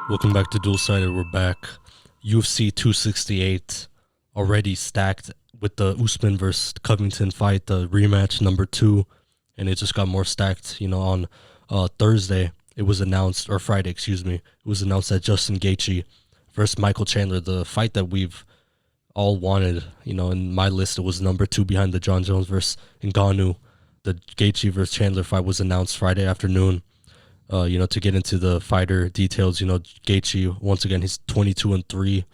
Welcome back to Dualsighted. We're back. UFC 268 already stacked with the Usman versus Covington fight, the rematch number 2, and it just got more stacked. On Thursday it was announced, or Friday, excuse me, it was announced that Justin Gaethje versus Michael Chandler, the fight that we've all wanted. In my list it was number 2 behind the John Jones versus Ngannou. The Gaethje versus Chandler fight was announced Friday afternoon. To get into the fighter details, Gaethje, once again, he's 22-3,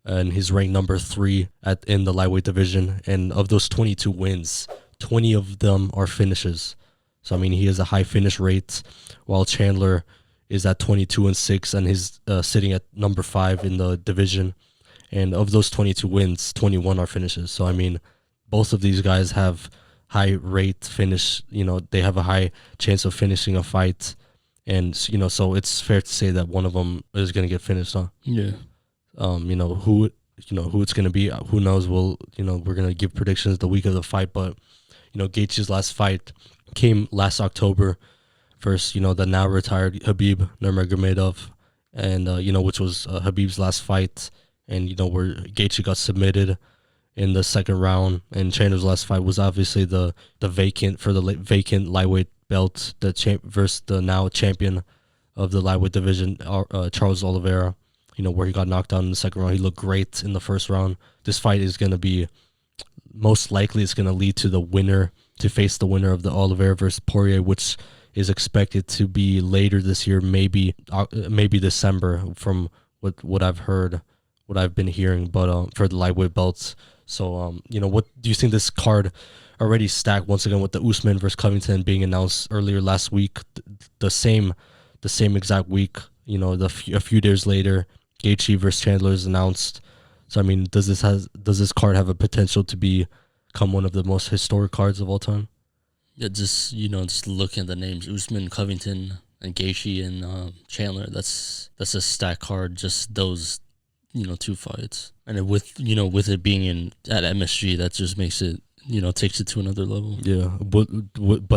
and he's ranked number 3 in the lightweight division. And of those 22 wins, 20 of them are finishes. So, he has a high finish rate, while Chandler is at 22-6, and he's sitting at number 5 in the division. And of those 22 wins, 21 are finishes. So, both of these guys have high rate finish. They have a high chance of finishing a fight. And, so it's fair to say that one of them is going to get finished, huh? Yeah. Who it's going to be, who knows? We're going to give predictions the week of the fight. But, Gaethje's last fight came last October versus, the now retired Khabib Nurmagomedov. And, which was Khabib's last fight. And, where Gaethje got submitted in the second round. And Chandler's last fight was obviously the vacant lightweight belt, versus the now champion of the lightweight division, Charles Oliveira, where he got knocked out in the second round. He looked great in the first round. This fight is going to be, most likely it's going to lead to the winner, to face the winner of the Oliveira versus Poirier, which is expected to be later this year, maybe December, from what I've heard, what I've been hearing, but for the lightweight belts. So, what do you think? This card already stacked once again with the Usman versus Covington being announced earlier last week, the same exact week. A few days later, Gaethje versus Chandler is announced. So does this card have a potential to become one of the most historic cards of all time? Yeah, just looking at the names, Usman, Covington, and Gaethje and Chandler. That's a stack card. Just those 2 fights, and with it being at MSG, that just makes it, takes it to another level. Yeah, but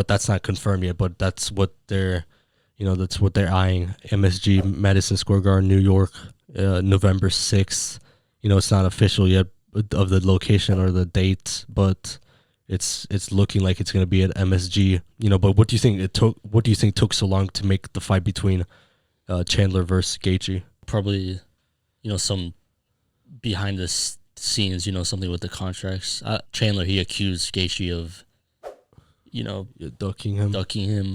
that's not confirmed yet. But that's what they're eyeing. MSG, Madison Square Garden, New York, November 6th. It's not official yet of the location or the date, but it's looking like it's going to be at MSG. But what do you think took so long to make the fight between Chandler versus Gaethje? Probably, some behind the scenes, something with the contracts. Chandler, he accused Gaethje of, ducking him,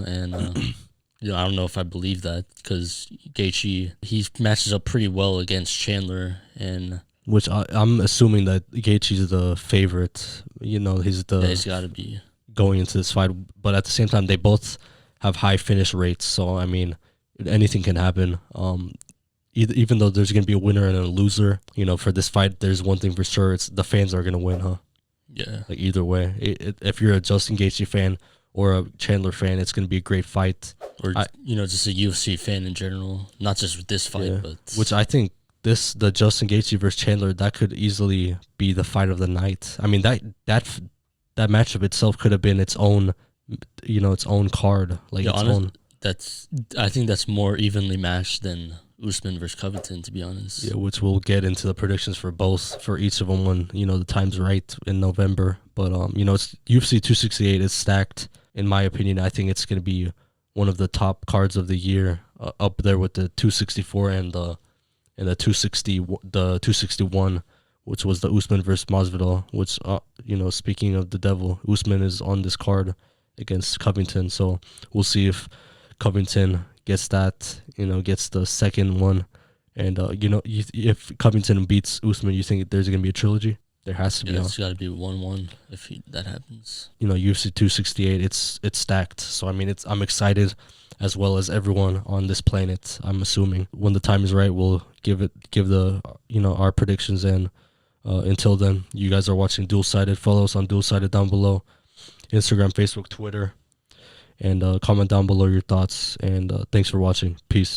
and I don't know if I believe that, because Gaethje, he matches up pretty well against Chandler, and which I'm assuming that Gaethje's the favorite. He's got to be going into this fight, but at the same time, they both have high finish rates. So anything can happen. Even though there's going to be a winner and a loser, for this fight, there's one thing for sure. It's the fans are going to win, huh? Yeah. Like either way, if you're a Justin Gaethje fan or a Chandler fan, it's going to be a great fight. Or, just a UFC fan in general, not just with this fight, but... Which I think the Justin Gaethje versus Chandler, that could easily be the fight of the night. That matchup itself could have been its own, its own card. I think that's more evenly matched than Usman versus Covington, to be honest. Yeah, which we'll get into the predictions for each of them when the time's right in November. But it's UFC 268 is stacked. In my opinion, I think it's going to be one of the top cards of the year, up there with the 264 and the 261, which was the Usman versus Masvidal. Which speaking of the devil, Usman is on this card against Covington. So we'll see if Covington gets that, gets the second one. And, if Covington beats Usman, you think there's going to be a trilogy? There has to be. It's got to be 1-1 if that happens. UFC 268, it's stacked. So, I'm excited, as well as everyone on this planet. I'm assuming when the time is right, we'll give the, our predictions. And until then, you guys are watching Dualsighted. Follow us on Dualsighted down below. Instagram, Facebook, Twitter. And comment down below your thoughts. And thanks for watching. Peace.